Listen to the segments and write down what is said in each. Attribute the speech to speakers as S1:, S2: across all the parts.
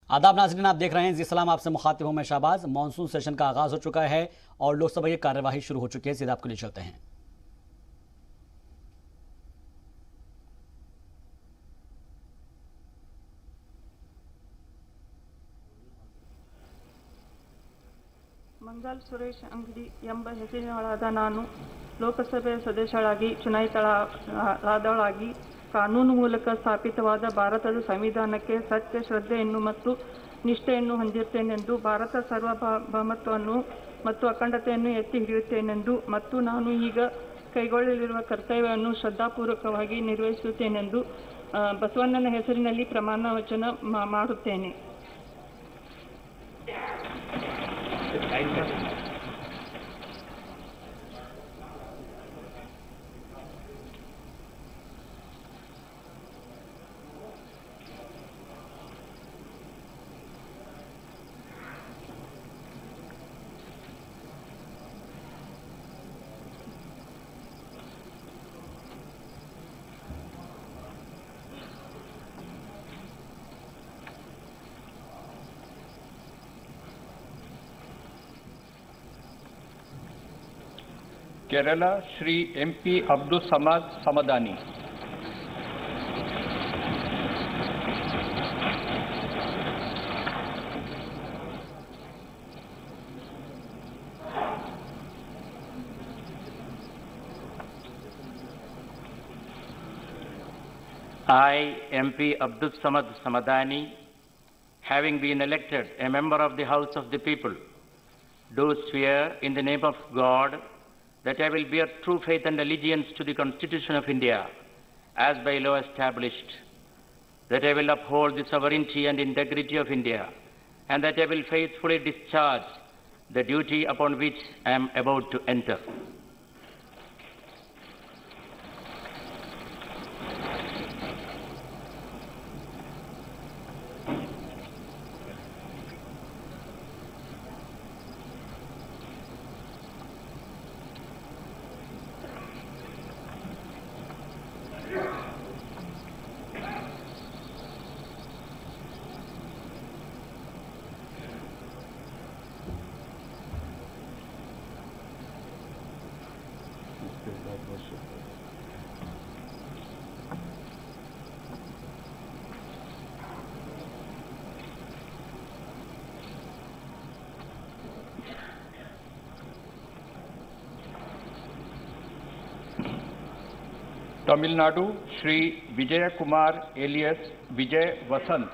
S1: आदाब नाज़रीन, आप देख रहे हैं जी सलाम, आपसे मुखातिब हूं मैं शाहबाज। मॉनसून सेशन का आगाज हो चुका है और लोकसभा की कार्यवाही शुरू हो चुकी है। सीधा आपके लिए चलते हैं।
S2: ಮಂಜಾಲ್ ಸುರೇಶ್ ಅಂಗಡಿ ಎಂಬ ಹೆಸರಿನೊಳಾದ ನಾನು ಲೋಕಸಭೆಯ ಸದಸ್ಯಳಾಗಿ ಚುನಾಯಿತಳಾದವಳಾಗಿ ಕಾನೂನು ಮೂಲಕ ಸ್ಥಾಪಿತವಾದ ಭಾರತದ ಸಂವಿಧಾನಕ್ಕೆ ಸತ್ಯ ಶ್ರದ್ಧೆಯನ್ನು ಮತ್ತು ನಿಷ್ಠೆಯನ್ನು ಹೊಂದಿರುತ್ತೇನೆಂದು, ಭಾರತ ಸಾರ್ವಭೌಮತ್ವವನ್ನು ಮತ್ತು ಅಖಂಡತೆಯನ್ನು ಎತ್ತಿ ಹಿಡಿಯುತ್ತೇನೆಂದು ಮತ್ತು ನಾನು ಈಗ ಕೈಗೊಳ್ಳಲಿರುವ ಕರ್ತವ್ಯವನ್ನು ಶ್ರದ್ಧಾಪೂರ್ವಕವಾಗಿ ನಿರ್ವಹಿಸುತ್ತೇನೆಂದು ಬಸವಣ್ಣನ ಹೆಸರಿನಲ್ಲಿ ಪ್ರಮಾಣ ವಚನ ಮಾಡುತ್ತೇನೆ.
S3: Kerala Shri MP Abdul Samad Samdani.
S4: I, MP Abdul Samad Samadani, having been elected a member of the House of the People, do swear in the name of God that I will bear true faith and allegiance to the Constitution of India as by law established, that I will uphold the sovereignty and integrity of India, and that I will faithfully discharge the duty upon which I am about to enter.
S3: Tamil Nadu Shri Vijay Kumar alias Vijay Vasant.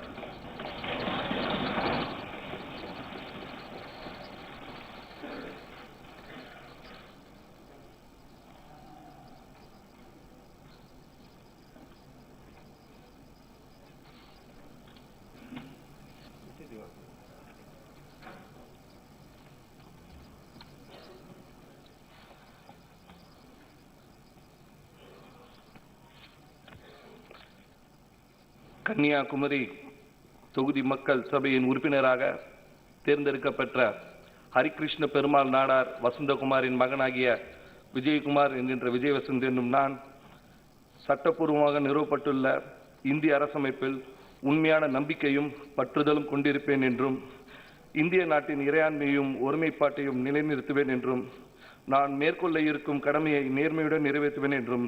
S3: Kanyakumari தொகுதி மக்கள் சபையின் உறுப்பினராக தேர்ந்தெடுக்கப்பட்ட ஹரிகிருஷ்ண பெருமாள் நாடார் வசந்தகுமாரின் மகனாகிய விஜயகுமார் என்கின்ற விஜயவசந்த் என்னும் நான் சட்டப்பூர்வமாக நிறுவப்பட்டுள்ள இந்திய அரசமைப்பில் உண்மையான நம்பிக்கையும் பற்றுதலும் கொண்டிருப்பேன் என்றும், இந்திய நாட்டின் இறையாண்மையும் ஒருமைப்பாட்டையும் நிலைநிறுத்துவேன் என்றும், நான் மேற்கொள்ள இருக்கும் கடமையை நேர்மையுடன் நிறைவேற்றுவேன் என்றும்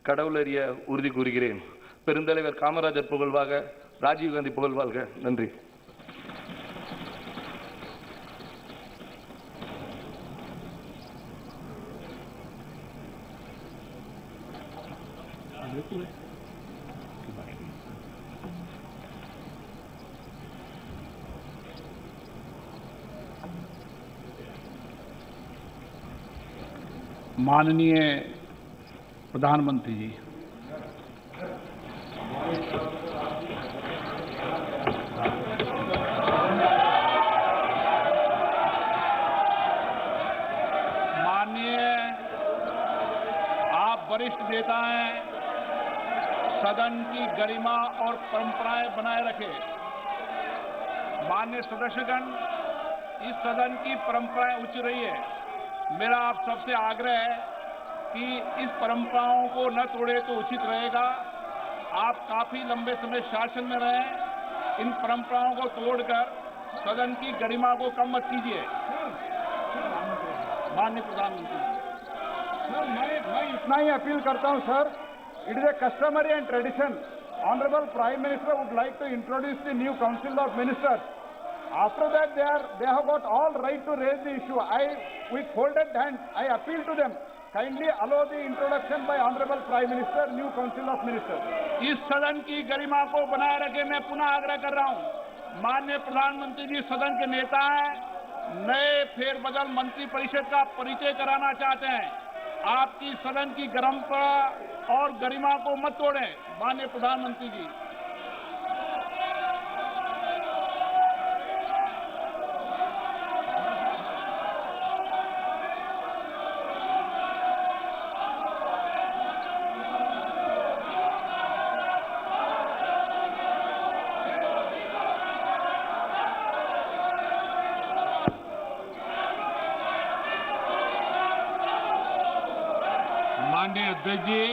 S3: கடவுளறிய உறுதி கூறுகிறேன். பெருந்தலைவர் காமராஜர் புகழ்வாக, ராஜீவ்காந்தி புகழ்வாழ்க. நன்றி.
S5: माननीय प्रधानमंत्री जी, वरिष्ठ नेता हैं, सदन की गरिमा और परंपराएं बनाए रखे। माननीय सदस्यगण, इस सदन की परंपराएं उच्च रही है। मेरा आप सबसे आग्रह है कि इस परंपराओं को न तोड़े तो उचित रहेगा। आप काफी लंबे समय शासन में रहे, इन परंपराओं को तोड़कर सदन की गरिमा को कम मत कीजिए। माननीय प्रधानमंत्री
S6: सर, मैं इतना ही अपील करता हूं sir, it is a customary and tradition, honourable prime minister would like to introduce the new council of ministers. After that, they have got all right to raise the issue. With folded hands, I appeal to them. Kindly allow the introduction by Honorable Prime Minister, new Council of Ministers.
S5: इस सदन की गरिमा को बनाए रखे मैं पुनः आग्रह कर रहा हूं। माननीय प्रधानमंत्री जी सदन के नेता हैं, नए फेरबदल मंत्री परिषद का परिचय कराना चाहते हैं। आपकी सदन की परंपरा और गरिमा को मत तोड़ें। माननीय प्रधानमंत्री जी, माननीय अध्यक्ष जी,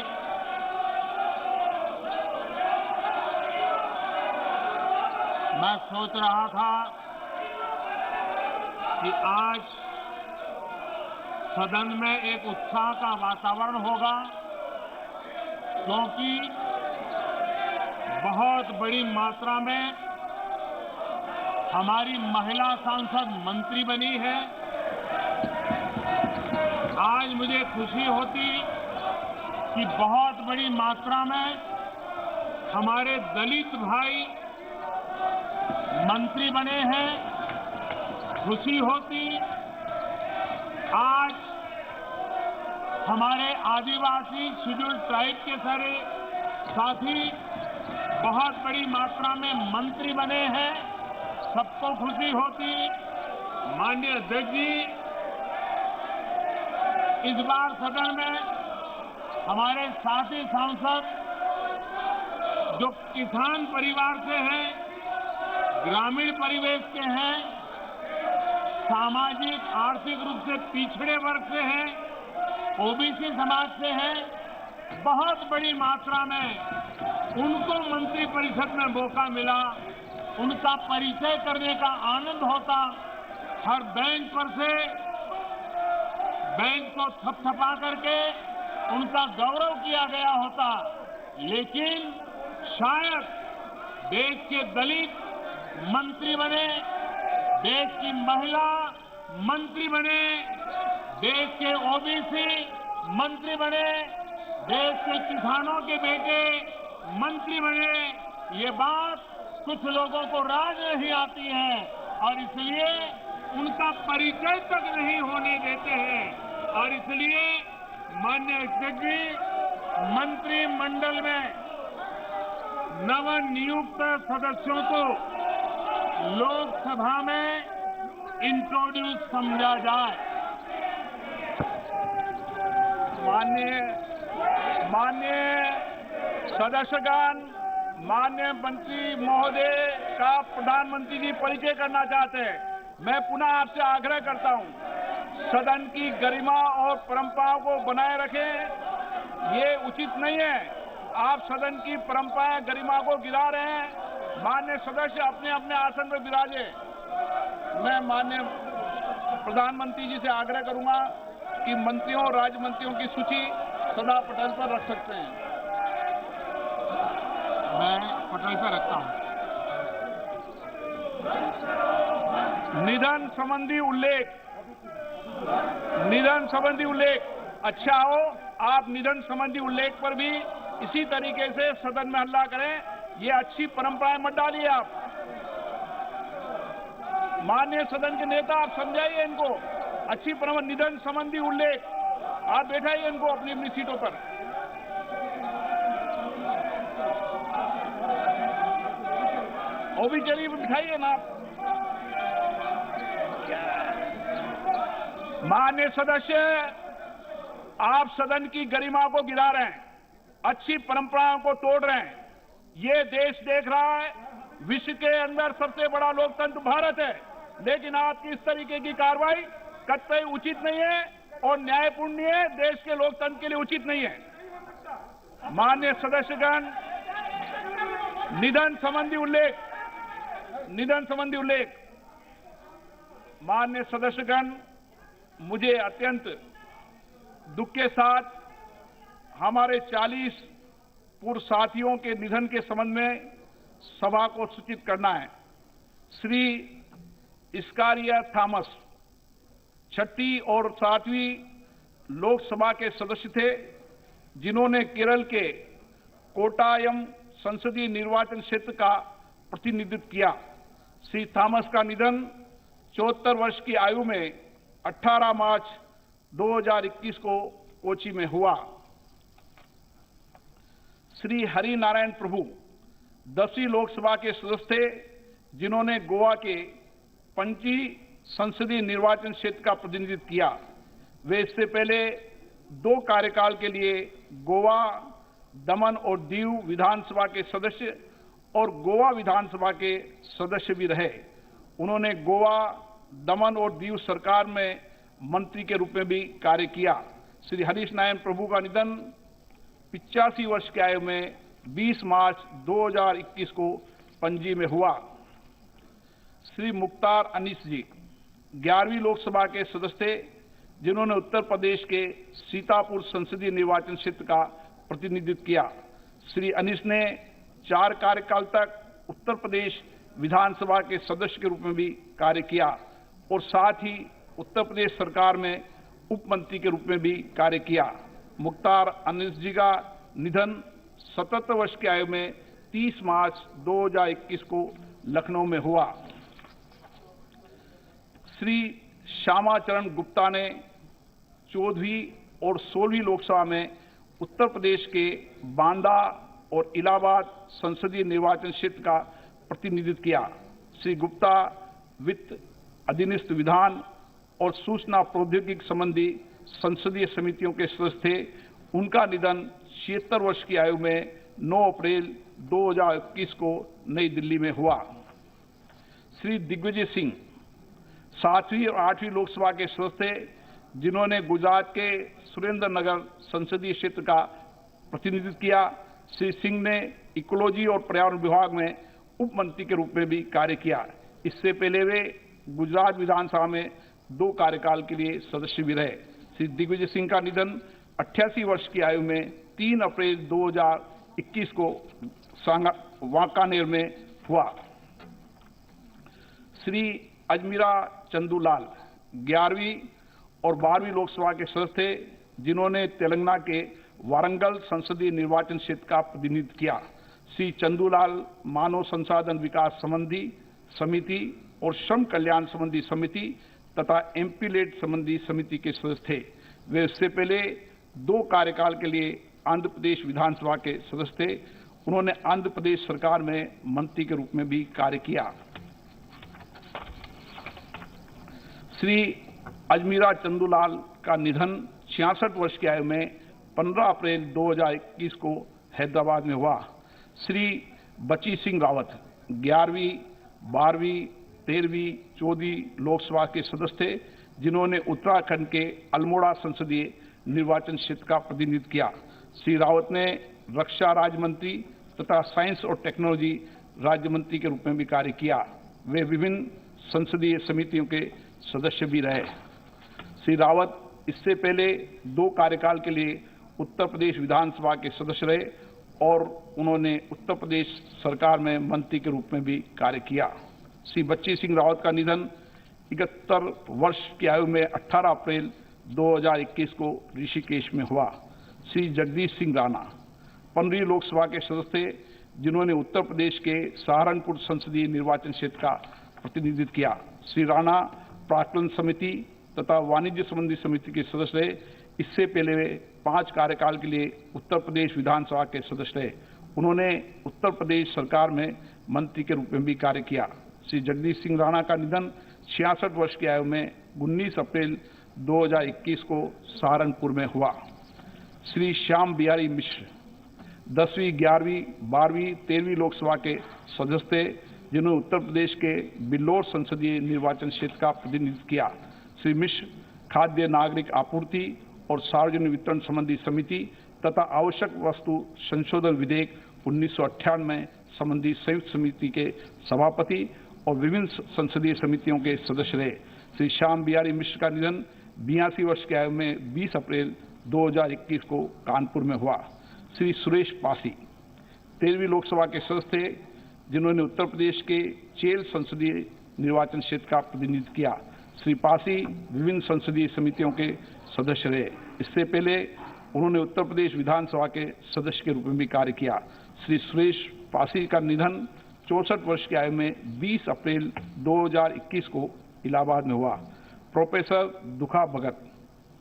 S5: मैं सोच रहा था कि आज सदन में एक उत्साह का वातावरण होगा, क्योंकि बहुत बड़ी मात्रा में हमारी महिला सांसद मंत्री बनी है। आज मुझे खुशी होती कि बहुत बड़ी मात्रा में हमारे दलित भाई मंत्री बने हैं। खुशी होती आज हमारे आदिवासी शेड्यूल्ड ट्राइब के सारे साथी बहुत बड़ी मात्रा में मंत्री बने हैं। सबको खुशी होती। माननीय अध्यक्ष जी, इस बार सदन में हमारे साथी सांसद जो किसान परिवार से हैं, ग्रामीण परिवेश के हैं, सामाजिक आर्थिक रूप से पिछड़े वर्ग से हैं, ओबीसी समाज से हैं, बहुत बड़ी मात्रा में उनको मंत्री परिषद में मौका मिला। उनका परिचय करने का आनंद होता। हर बेंच पर से बेंच को थपथपा करके उनका गौरव किया गया होता। लेकिन शायद देश के दलित मंत्री बने, देश की महिला मंत्री बने, देश के ओबीसी मंत्री बने, देश के किसानों के बेटे मंत्री बने। ये बात कुछ लोगों को राज नहीं आती है और इसलिए उनका परिचय तक नहीं होने देते हैं। और इसलिए माननीय अध्यक्ष जी, मंत्रिमंडल में नवनियुक्त सदस्यों को लोकसभा में इंट्रोड्यूस समझा जाए। माननीय सदस्यगण, माननीय मंत्री महोदय का प्रधानमंत्री जी परिचय करना चाहते हैं। मैं पुनः आपसे आग्रह करता हूं, सदन की गरिमा और परंपराओं को बनाए रखें। ये उचित नहीं है। आप सदन की परंपराएं, गरिमा को गिरा रहे हैं। माननीय सदस्य अपने अपने आसन पर विराजे। मैं माननीय प्रधानमंत्री जी से आग्रह करूंगा कि मंत्रियों और राज्य मंत्रियों की सूची सदा पटल पर रख सकते हैं। मैं पटल पर रखता हूं। निधन संबंधी उल्लेख। निधन संबंधी उल्लेख। अच्छा हो, आप निधन संबंधी उल्लेख पर भी इसी तरीके से सदन में हल्ला करें। ये अच्छी परंपराएं मत डालिए आप। माननीय सदन के नेता, आप समझाइए इनको। अच्छी परंपरा, निधन संबंधी उल्लेख। आप बैठाइए इनको अपनी अपनी सीटों पर। वो भी चलिए बिठाइए ना आप। माननीय सदस्य, आप सदन की गरिमा को गिरा रहे हैं, अच्छी परंपराओं को तोड़ रहे हैं। ये देश देख रहा है, विश्व के अंदर सबसे बड़ा लोकतंत्र भारत है, लेकिन आपकी इस तरीके की कार्रवाई कतई उचित नहीं है और न्यायपूर्ण नहीं है, देश के लोकतंत्र के लिए उचित नहीं है। माननीय सदस्यगण, निधन संबंधी उल्लेख।
S6: निधन संबंधी उल्लेख। माननीय सदस्यगण, मुझे अत्यंत दुख के साथ हमारे 40 पूर्व साथियों के निधन के संबंध में सभा को सूचित करना है। श्री स्कारिया थॉमस 6वीं और 7वीं लोकसभा के सदस्य थे, जिन्होंने केरल के कोटायम संसदीय निर्वाचन क्षेत्र का प्रतिनिधित्व किया। श्री थॉमस का निधन 74 वर्ष की आयु में 18 मार्च 2021 को कोची में हुआ। श्री हरि नारायण प्रभु 10वीं लोकसभा के सदस्य थे, जिन्होंने गोवा के पणजी संसदीय निर्वाचन क्षेत्र का प्रतिनिधित्व किया। वे इससे पहले 2 कार्यकाल के लिए गोवा, दमन और दीव विधानसभा के सदस्य और गोवा विधानसभा के सदस्य भी रहे। उन्होंने गोवा, दमन और दीव सरकार में मंत्री के रूप में भी कार्य किया। श्री हरीश नारायण प्रभु का निधन 85 वर्ष की आयु में 20 मार्च 2021 को पणजी में हुआ। श्री मुख्तार अनीस जी 11वीं लोकसभा के सदस्य थे, जिन्होंने उत्तर प्रदेश के सीतापुर संसदीय निर्वाचन क्षेत्र का प्रतिनिधित्व किया। श्री अनीस ने 4 कार्यकाल तक उत्तर प्रदेश विधानसभा के सदस्य के रूप में भी कार्य किया और साथ ही उत्तर प्रदेश सरकार में उप मंत्री के रूप में भी कार्य किया। मुख्तार अनीस जी का निधन 77 वर्ष की आयु में 30 मार्च 2021 को लखनऊ में हुआ। श्री श्यामाचरण गुप्ता ने 14वीं और 16वीं लोकसभा में उत्तर प्रदेश के बांदा और इलाहाबाद संसदीय निर्वाचन क्षेत्र का प्रतिनिधित्व किया। श्री गुप्ता वित्त, अधिनिस्थ विधान और सूचना प्रौद्योगिकी संबंधी संसदीय समितियों के सदस्य थे। उनका निधन 76 वर्ष की आयु में 9 अप्रैल 2021 को नई दिल्ली में हुआ। श्री दिग्विजय सिंह 7वीं और 8वीं लोकसभा के सदस्य थे, जिन्होंने गुजरात के सुरेंद्र नगर संसदीय क्षेत्र का प्रतिनिधित्व किया। श्री सिंह ने इकोलॉजी और पर्यावरण विभाग में उप मंत्री के रूप में भी कार्य किया। इससे पहले वे गुजरात विधानसभा में 2 कार्यकाल के लिए सदस्य भी रहे। श्री दिग्विजय सिंह का निधन 88 वर्ष की आयु में 3 अप्रैल 2021 को वांकानेर में हुआ। श्री अजमीरा चंदूलाल 11वीं और 12वीं लोकसभा के सदस्य थे, जिन्होंने तेलंगाना के वारंगल संसदीय निर्वाचन क्षेत्र का प्रतिनिधित्व किया। श्री चंदूलाल मानव संसाधन विकास संबंधी समिति और श्रम कल्याण संबंधी समिति तथा एमपी लेड संबंधी समिति के सदस्य थे। वे इससे पहले 2 कार्यकाल के लिए आंध्र प्रदेश विधानसभा के सदस्य थे। उन्होंने आंध्र प्रदेश सरकार में मंत्री के रूप में भी कार्य किया। श्री अजमीरा चंदूलाल का निधन 66 वर्ष की आयु में 15 अप्रैल 2021 को हैदराबाद में हुआ। श्री बची सिंह रावत 11वीं, 12वीं, 13वीं, 14वीं लोकसभा के सदस्य थे, जिन्होंने उत्तराखंड के अल्मोड़ा संसदीय निर्वाचन क्षेत्र का प्रतिनिधित्व किया। श्री रावत ने रक्षा राज्य मंत्री तथा साइंस और टेक्नोलॉजी राज्य मंत्री के रूप में भी कार्य किया। वे विभिन्न संसदीय समितियों के सदस्य भी रहे। श्री रावत इससे पहले 2 कार्यकाल के लिए उत्तर प्रदेश विधानसभा के सदस्य रहे और उन्होंने उत्तर प्रदेश सरकार में मंत्री के रूप में भी कार्य किया। श्री बच्ची सिंह रावत का निधन 71 वर्ष की आयु में 18 अप्रैल 2021 को ऋषिकेश में हुआ। श्री जगदीश सिंह राणा 15वीं लोकसभा के सदस्य थे, जिन्होंने उत्तर प्रदेश के सहारनपुर संसदीय निर्वाचन क्षेत्र का प्रतिनिधित्व किया। श्री राणा प्राक्कलन समिति तथा वाणिज्य संबंधी समिति के सदस्य रहे। इससे पहले वे 5 कार्यकाल के लिए उत्तर प्रदेश विधानसभा के सदस्य रहे। उन्होंने उत्तर प्रदेश सरकार में मंत्री के रूप में भी कार्य किया। श्री जगदीश सिंह राणा का निधन 66 वर्ष की आयु में 19 अप्रैल 2021 को सहारनपुर में हुआ। श्री श्याम बिहारी मिश्र 10वीं, 11वीं, 12वीं, 13वीं लोकसभा के सदस्य थे, जिन्होंने उत्तर प्रदेश के बिल्लौर संसदीय निर्वाचन क्षेत्र का प्रतिनिधित्व किया। श्री मिश्र खाद्य नागरिक आपूर्ति और सार्वजनिक वितरण संबंधी समिति तथा आवश्यक वस्तु संशोधन विधेयक 1998 संबंधी संयुक्त समिति के सभापति और विभिन्न संसदीय समितियों के सदस्य रहे। श्री श्याम बिहारी मिश्र का निधन 82 वर्ष की आयु में 20 अप्रैल 2021 को कानपुर में हुआ। श्री सुरेश पासी 13वीं लोकसभा के सदस्य थे, जिन्होंने उत्तर प्रदेश के चेल संसदीय निर्वाचन क्षेत्र का प्रतिनिधित्व किया। श्री पासी विभिन्न संसदीय समितियों के सदस्य रहे। इससे पहले उन्होंने उत्तर प्रदेश विधानसभा के सदस्य के रूप में भी कार्य किया। श्री सुरेश पासी का निधन 64 वर्ष की आयु में 20 अप्रैल 2021 को इलाहाबाद में हुआ। प्रोफेसर दुखा भगत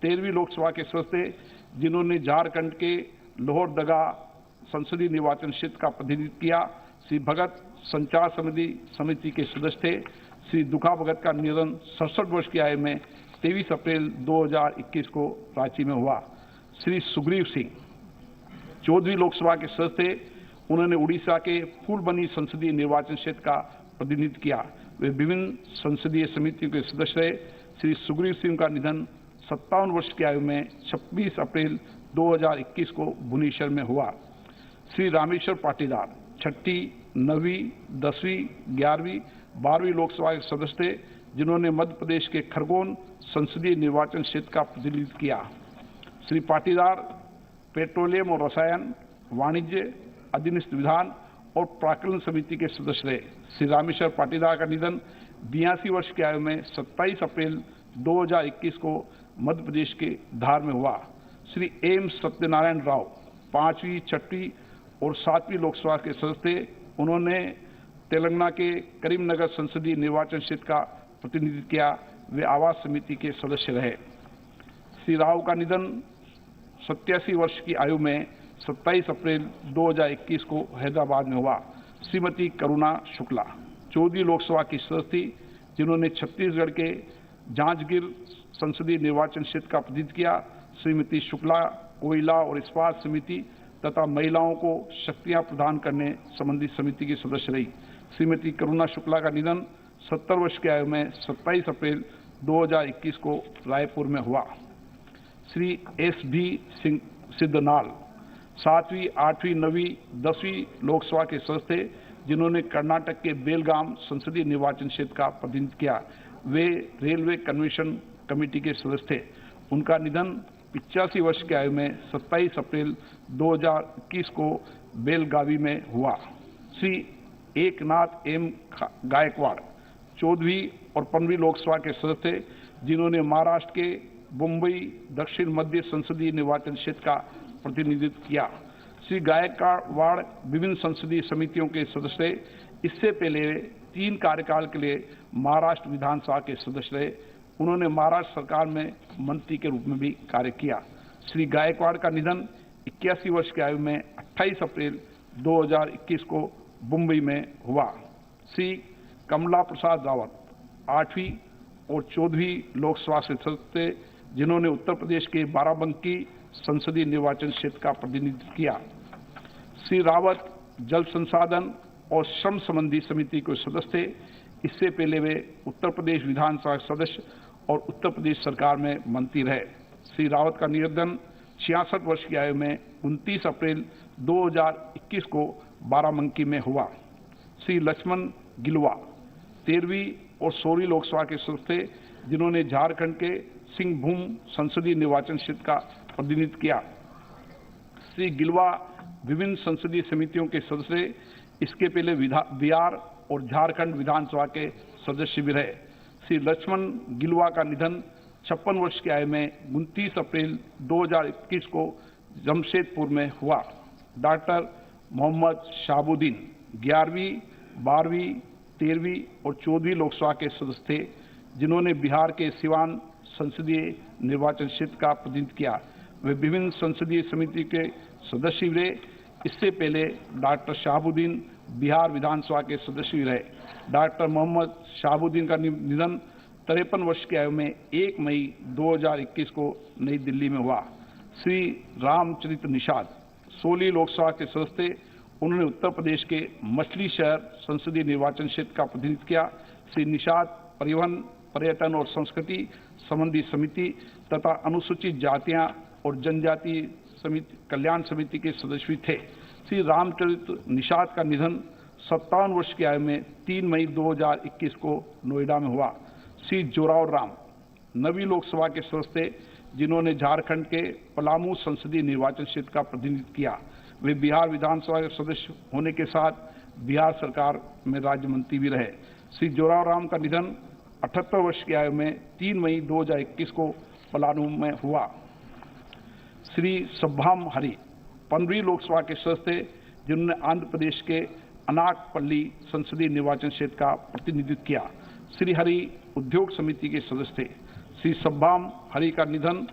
S6: 13वीं लोकसभा के सदस्य थे, जिन्होंने झारखंड के लोहरदगा संसदीय निर्वाचन क्षेत्र का प्रतिनिधित्व किया। श्री भगत संचार समिति के सदस्य थे। श्री दुखा भगत का निधन 67 वर्ष की आयु में 23 अप्रैल 2021 को रांची में हुआ। श्री सुग्रीव सिंह 14वीं लोकसभा के सदस्य थे। उन्होंने उड़ीसा के फूलबनी संसदीय निर्वाचन क्षेत्र का प्रतिनिधित्व किया। वे विभिन्न संसदीय समितियों के सदस्य रहे। श्री सुग्रीव सिंह का निधन 57 वर्ष की आयु में 26 अप्रैल 2021 को भुवनेश्वर में हुआ। श्री रामेश्वर पाटीदार 6ठी, 9वीं, 10वीं, 11वीं, 12वीं लोकसभा के सदस्य थे, जिन्होंने मध्य प्रदेश के खरगोन संसदीय निर्वाचन क्षेत्र का प्रतिनिधित्व किया। श्री पाटीदार पेट्रोलियम और रसायन, वाणिज्य, अधीनस्थ विधान और प्राक्कलन समिति के सदस्य रहे। श्री रामेश्वर पाटीदार का निधन 82 वर्ष की आयु में 27 अप्रैल 2021 को मध्य प्रदेश के धार में हुआ। श्री एम सत्यनारायण राव 5वीं, 6वीं और 7वीं लोकसभा के सदस्य थे। उन्होंने तेलंगाना के करीमनगर संसदीय निर्वाचन क्षेत्र का प्रतिनिधित्व किया। वे आवास समिति के सदस्य रहे। श्री राव का निधन 87 वर्ष की आयु में 27 अप्रैल 2021 को हैदराबाद में हुआ। श्रीमती करुणा शुक्ला 14वीं लोकसभा की सदस्य थी, जिन्होंने छत्तीसगढ़ के जांजगीर संसदीय निर्वाचन क्षेत्र का प्रतिनिधित्व किया। श्रीमती शुक्ला कोयला और इस्पात समिति तथा महिलाओं को शक्तियां प्रदान करने संबंधी समिति की सदस्य रही। श्रीमती करुणा शुक्ला का निधन 70 वर्ष की आयु में 27 अप्रैल 2021 को रायपुर में हुआ। श्री S.B. सिद्धनाल 7वीं, 8वीं, 9वीं, 10वीं लोकसभा के सदस्य थे, जिन्होंने कर्नाटक के बेलगाम संसदीय निर्वाचन क्षेत्र का प्रतिनिधित्व किया। वे रेलवे कन्वेंशन कमेटी के सदस्य थे। उनका निधन 85 वर्ष की आयु में 27 अप्रैल 2021 को बेलगावी में हुआ। श्री एकनाथ एम गायकवाड़ 14वीं और 15वीं लोकसभा के सदस्य थे, जिन्होंने महाराष्ट्र के मुंबई दक्षिण मध्य संसदीय निर्वाचन क्षेत्र का प्रतिनिधित्व किया। श्री गायकवाड़ विभिन्न संसदीय समितियों के सदस्य रहे। इससे पहले 3 कार्यकाल के लिए महाराष्ट्र विधानसभा के सदस्य रहे। उन्होंने महाराष्ट्र सरकार में मंत्री के रूप में भी कार्य किया। श्री गायकवाड़ का निधन 81 वर्ष की आयु में 28 अप्रैल 2021 को मुंबई में हुआ। श्री कमला प्रसाद रावत 8वीं और 14वीं लोकसभा से सदस्य, जिन्होंने उत्तर प्रदेश के बाराबंकी संसदीय निर्वाचन क्षेत्र का प्रतिनिधित्व किया। श्री रावत जल संसाधन और श्रम संबंधी समिति के सदस्य थे। इससे पहले वे उत्तर प्रदेश विधानसभा सदस्य और उत्तर प्रदेश सरकार में मंत्री रहे। श्री रावत का निधन 66 वर्ष की आयु में 29 अप्रैल 2021 को बाराबंकी में हुआ। श्री लक्ष्मण गिलुआ 13वीं और 16वीं लोकसभा के सदस्य थे, जिन्होंने झारखंड के सिंहभूम संसदीय निर्वाचन क्षेत्र का प्रतिनिधित्व किया। श्री गिलुआ विभिन्न संसदीय समितियों के सदस्य, इसके पहले बिहार और झारखंड विधानसभा के सदस्य भी रहे। श्री लक्ष्मण गिलुआ का निधन 56 वर्ष की आयु में 29 अप्रैल 2021 को जमशेदपुर में हुआ। डॉक्टर मोहम्मद शाहबुद्दीन 11वीं, 12वीं, 13वीं और 14वीं लोकसभा के सदस्य थे, जिन्होंने बिहार के सिवान संसदीय निर्वाचन क्षेत्र का प्रतिनिधित्व किया। वे विभिन्न संसदीय समिति के सदस्य रहे। इससे पहले डॉक्टर शाहबुद्दीन बिहार विधानसभा के सदस्य रहे। डॉक्टर मोहम्मद शाहबुद्दीन का निधन 53 वर्ष की आयु में 1 मई 2021 को नई दिल्ली में हुआ। श्री रामचरित निषाद 16वीं लोकसभा के सदस्य थे। उन्होंने उत्तर प्रदेश के मछली शहर संसदीय निर्वाचन क्षेत्र का प्रतिनिधित्व किया। श्री निषाद परिवहन, पर्यटन और संस्कृति संबंधी समिति तथा अनुसूचित जातियां और जनजाति कल्याण समिति के सदस्य थे। श्री रामचरित निषाद का निधन 57 वर्ष की आयु में 3 मई 2021 को नोएडा में हुआ। श्री जोरावर राम नवी लोकसभा के सदस्य थे, जिन्होंने झारखंड के पलामू संसदीय निर्वाचन क्षेत्र का प्रतिनिधित्व किया। वे बिहार विधानसभा के सदस्य होने के साथ बिहार सरकार में राज्य मंत्री भी रहे। श्री जोरावर राम का निधन 78 वर्ष की आयु में 3 मई 2021 को पलामू में हुआ। श्री सब्भाम हरि 15वीं लोकसभा के सदस्य थे, जिन्होंने आंध्र प्रदेश के अनाकपल्ली संसदीय निर्वाचन क्षेत्र का प्रतिनिधित्व किया। श्री हरि उद्योग समिति के सदस्य थे। श्री सब्भाम हरि का निधन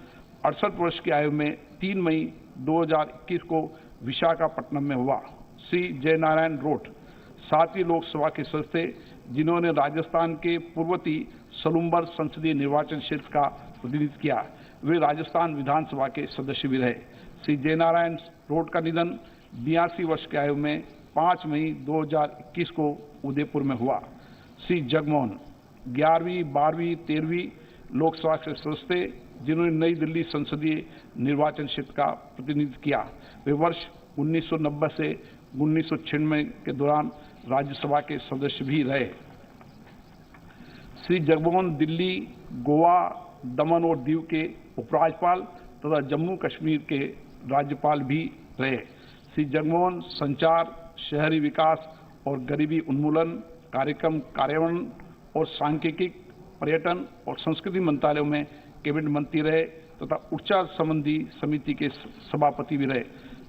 S6: 68 वर्ष की आयु में 3 मई 2021 को विशाखापट्टनम में हुआ। श्री जयनारायण रोट 7वीं लोकसभा के सदस्य थे, जिन्होंने राजस्थान के पूर्वती सलुम्बर संसदीय निर्वाचन क्षेत्र का प्रतिनिधित्व किया। वे राजस्थान विधानसभा के सदस्य भी रहे। श्री जयनारायण रोट का निधन 82 वर्ष की आयु में 5 मई 2021 को उदयपुर में हुआ। श्री जगमोहन 11वीं, 12वीं, 13वीं लोकसभा के सदस्य थे, जिन्होंने नई दिल्ली संसदीय निर्वाचन क्षेत्र का प्रतिनिधित्व किया। वे वर्ष 1990 से 1996 के दौरान राज्यसभा के सदस्य भी रहे। श्री जगमोहन दिल्ली, गोवा, दमन और दीव के उपराज्यपाल तथा जम्मू कश्मीर के राज्यपाल भी रहे। श्री जगमोहन संचार, शहरी विकास और गरीबी उन्मूलन, कार्यक्रम कार्यान्वयन और सांख्यिकी, पर्यटन और संस्कृति मंत्रालयों में कैबिनेट मंत्री रहे तथा उच्च संबंधी समिति के सभापति भी रहे।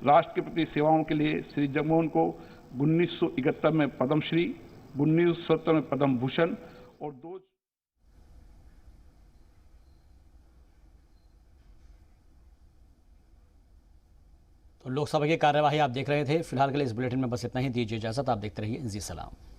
S6: राष्ट्र के प्रति सेवाओं के लिए श्री जगमोहन को 1971 में पद्मश्री, 1970 में पद्म भूषण और 2
S1: तो लोकसभा की कार्यवाही आप देख रहे थे। फिलहाल के लिए इस बुलेटिन में बस इतना ही। दीजिए इजाजत। आप देखते रहिए जी सलाम।